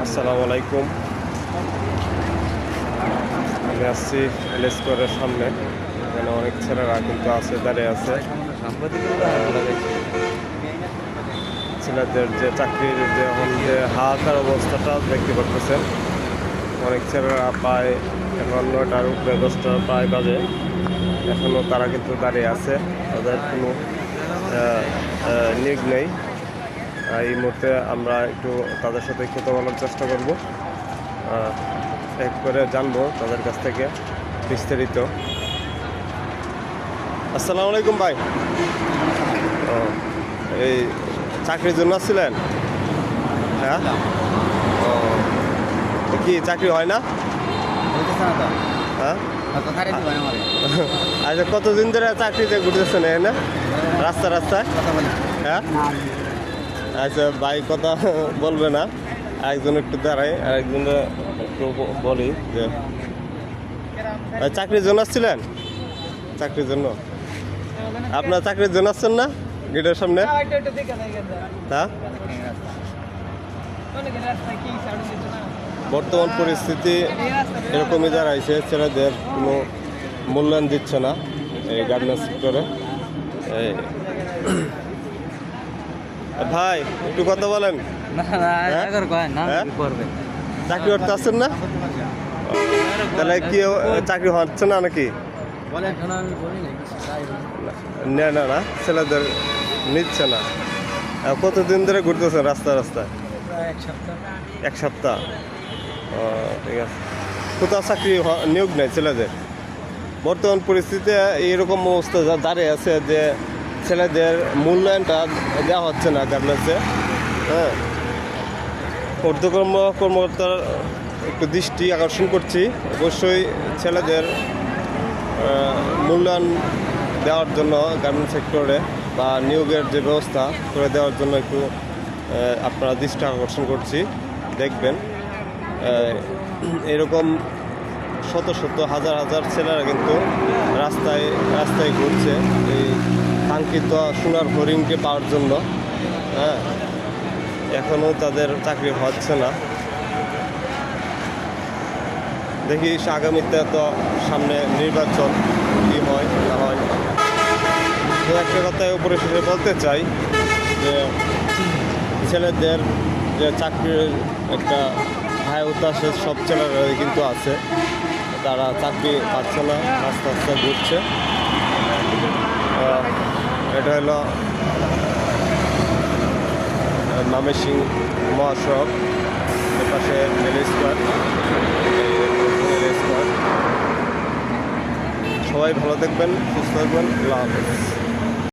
আসসালামু আলাইকুম। আমি আসছি এল স্কোয়ারের সামনে। এখানে অনেক ছেলেরা কিন্তু আছে, দাঁড়িয়ে আছে। ছেলেদের যে চাকরির যে এখন যে হাহাকার অবস্থাটা দেখতে পাচ্ছেন। অনেক ছেলেরা প্রায় এখন 9টার উপরে 10টার প্রায় বাজে, এখনও তারা কিন্তু দাঁড়িয়ে আছে। তাদের কোনো নিয়োগ নেই। এই মুহূর্তে আমরা একটু তাদের সাথে কথা বলার চেষ্টা করব, এক করে জানবো তাদের কাছ থেকে বিস্তারিত। আসসালামু আলাইকুম ভাই। এই চাকরির জন্য আসছিলেন? হ্যাঁ, কি চাকরি হয় না? হ্যাঁ, আচ্ছা, কতদিন ধরে চাকরিতে ঘুরতেছেন এখানে রাস্তায়? হ্যাঁ, আচ্ছা ভাই, কথা বলবে না, একজন একটু দাঁড়াই, আরেকজন একটু বলি যে চাকরির জন্য আসছিলেন? চাকরির জন্য আপনার চাকরির জন্য আসছেন না গেটের সামনে? হ্যাঁ, বর্তমান পরিস্থিতি এরকমই দাঁড়াইছে, ছেলেদের কোনো মূল্যায়ন দিচ্ছে না এই গার্মেন্টস সেক্টরে। ভাই একটু কথা বলেন। চাকরি করতে আসছেন না? তাহলে কি চাকরি হচ্ছে না নাকি? না, ছেলেদের নিচ্ছে না। কতদিন ধরে ঘুরতেছেন রাস্তায়? এক সপ্তাহ। ঠিক আছে। কোথাও চাকরি নিয়োগ নেই ছেলেদের। বর্তমান পরিস্থিতিতে এইরকম অবস্থা দাঁড়িয়ে আছে যে ছেলেদের মূল্যায়নটা দেওয়া হচ্ছে না গার্মেন্টসে। হ্যাঁ, কর্মকর্তার একটু দৃষ্টি আকর্ষণ করছি, অবশ্যই ছেলেদের মূল্যায়ন দেওয়ার জন্য গার্মেন্টস সেক্টরে বা নিয়োগের যে ব্যবস্থা করে দেওয়ার জন্য একটু আপনারা দৃষ্টি আকর্ষণ করছি। দেখবেন এরকম শত হাজার ছেলেরা কিন্তু রাস্তায় ঘুরছে এই কাঙ্ক্ষিত সোনার হরিণকে পাওয়ার জন্য। হ্যাঁ, এখনও তাদের চাকরি হচ্ছে না। দেখি আগামীতে তো সামনে নির্বাচন, কী হয় না হয়। তো একটা কথায় উপরে শেষে বলতে চাই যে ছেলেদের যে চাকরির একটা হায় উত্তাসে সব ছেলেরা কিন্তু আছে, তারা চাকরি পাচ্ছে না, আস্তে ঘুরছে। এটা হলো ময়মনসিংহ মহাসড়ক, এর পাশে এল স্কোয়ার। সবাই ভালো থাকবেন, সুস্থ থাকবেন, আল্লাহ হাফেজ।